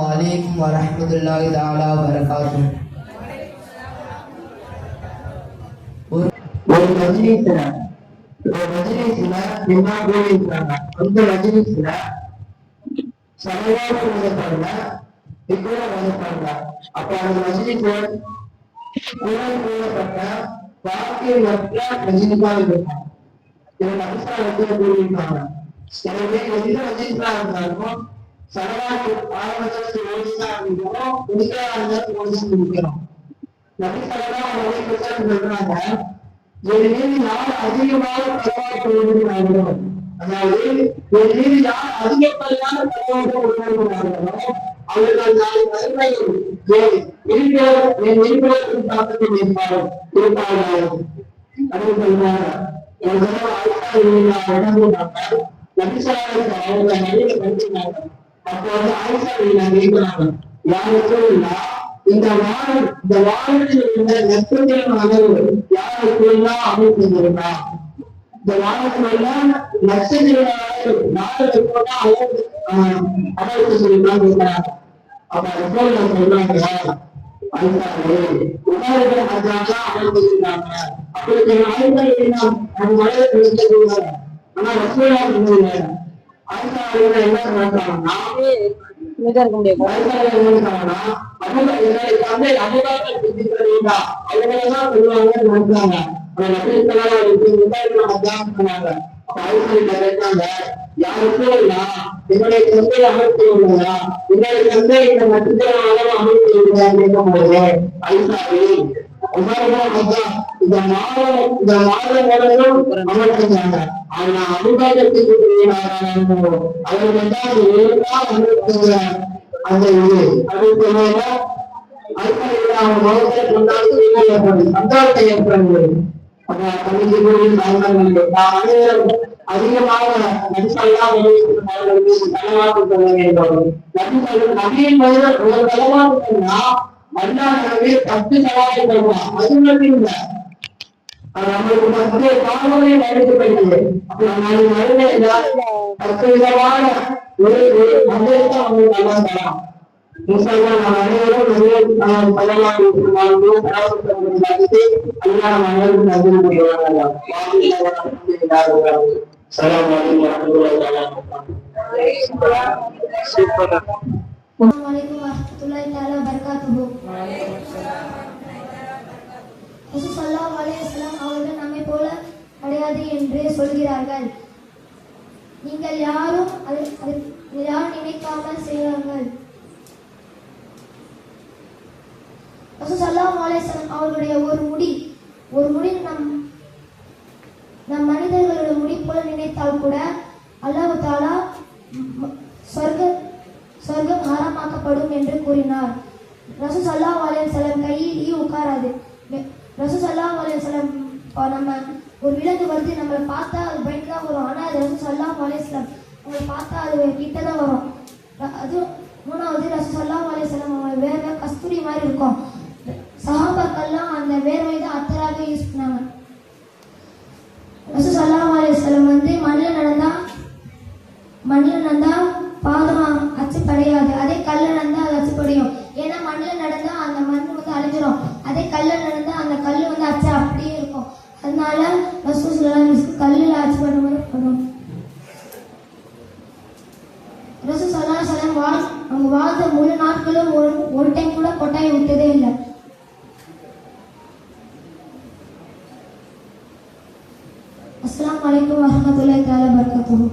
அலைக்கும் வரஹ்மத்துல்லாஹி தஆலா வபரகாத்துஹு. ஒரு மஜ்லிஸ்ல என்ன போயிருக்காங்க, அந்த மஜ்லிஸ்ல சலவாத் ஓதப்படல, திக்ர் ஓதப்படல. அப்ப அந்த மஜ்லிஸ்ல குர்ஆன் ஓதப்பட்ட வாக்கியமற்ற மஜ்லிஸாக இருக்கும். இவங்க அபிஷா கூறியிருக்காங்க. எனவே எந்த மஜ்லிஸா இருந்தாலும் சலவாத் ஆரம்பத்தில் ஓடிதான் இருக்கணும், முடிக்கணும். நபி ஸல்லல்லாஹு அலைஹி வஸல்லம் சொல்றாங்க, என் மீது யார் அதிகமாக சலவாத் ஓதுகிறார்களோ, அதாவது என் மீது யார் அதிகப்படியான சலவாத் ஓதுகிறார்களோ அவர்கள் நாளை மறுமையில் என் இருப்பிடத்தில் தாக்கத்தில் இருப்பார்கள். அப்படின்னு சொல்றாங்க. ஒரு தடவை ஆயிஷா இறந்துட்டாங்க. நபி ஸல்லல்லாஹு அலைஹி வஸல்லம் அவங்க நடுவில் படிச்சிருந்தாங்க. அப்போ வந்து ஆயிஷா இருக்கிறாங்க, யாருக்கும் இல்ல இந்த வானத்தில் உள்ள நட்சத்திரம் அளவு யாருக்குள்ளா அமைச்சிருந்தா, இந்த வானத்தில் உள்ள நட்சத்திர நாடுகளுக்குள்ள அளவு அமைச்சு சொல்லிருக்காங்க. அப்ப சொல்றாங்க உணவுகள் அதெல்லாம் அமைச்சிருக்காங்க. அப்படி ஆனா ரசூலா என்ன சொல்றாங்கன்னா யாருக்கும் இல்லா என்னுடைய தந்தை அமைத்து உள்ளதா, என்னுடைய தந்தை இந்த நட்சத்திரம் அமைத்து உள்ளதா கேட்கும்போது ஐசாவி இந்த மாதங்களும் அமைச்சிருந்தாங்க. ஆனா அபிபாகத்துக்கு அவருக்கு அந்த இது அது சொன்னாங்க. அவங்க முகத்தை கொண்டாந்து சந்தோஷத்தை ஏற்படுகிறது. அதிகமாக நடிப்பெல்லாம் தலைவாக்கு சொல்ல வேண்டும். நபியின் ஒரு தலைவாக்கு சொன்னா அல்லாஹ்வே 10 சவாலை சொல்லுவான். அது மட்டும் இல்ல, நம்மளுக்கு 10 பாவங்களை நடிக்கப்படுகிறது. அப்ப நாளை மறுமையில 10 விதமான ஒரு மந்திரத்தை அவங்களுக்கு நல்லா தரலாம். நம்ம அனைவரும் சொல்லலாம் அவர்கள் நம்மை போல கிடையாது என்று சொல்கிறார்கள். நீங்கள் யாரும் நினைக்காமல் செய்கிறார்கள். ஸல்லல்லாஹு அலைஹி வஸல்லம் அவர்களுடைய ஒரு முடி நம் மனிதர்களோட முடி போல நினைத்தால் கூட அல்லாஹ் தஆலா சொர்க்கம் ஹராமாக்கப்படும் என்று கூறினார். ரசூல் ஸல்லல்லாஹு அலைஹி வஸல்லம் கையில் ஈ உட்காராது. ரசூல் ஸல்லல்லாஹு அலைஹி வஸல்லம் நம்ம ஒரு விலங்கு வருது, நம்மளை பார்த்தா அது பயந்து தான் வரும். ஆனால் அது ரசூல் ஸல்லல்லாஹு அலைஹி வஸல்லம் அவங்களை பார்த்தா அது கிட்ட தான் வரும். அது மூணாவது, ரசூல் ஸல்லல்லாஹு அலைஹி வஸல்லம் அவங்க வேர்வை கஸ்தூரி மாதிரி இருக்கும். சஹாபாக்கள்லாம் அந்த வேர்வை தான் அத்தராக யூஸ் பண்ணாங்க. ரசூல் ஸல்லல்லாஹு அலைஹி வஸல்லம் வந்து மண்ணில் நடந்தா பாதம் அச்சு படையாது. அதே கல்ல நடந்தா அது அச்சு படையும். ஏன்னா மண்ணில் நடந்தா அந்த மண் வந்து அழிஞ்சிடும். அதே கல்ல நடந்தா அந்த கல் வந்து அச்சு அப்படியே இருக்கும். அதனால ரசூல் ஸல்லல்லாஹு அலைஹி வஸல்லம் கல்லில் அச்சு படுவது படும். ரசூல் ஸல்லல்லாஹு அலைஹி வஸல்லம் அவங்க வாழ்ந்த முழு நாட்களும் ஒரு டைம் கூட கொட்டாய் விட்டதே இல்லை. அஸ்ஸலாமு அலைக்கும் வரஹ்மத்துல்லாஹி தஆலா வபரகாத்துஹு.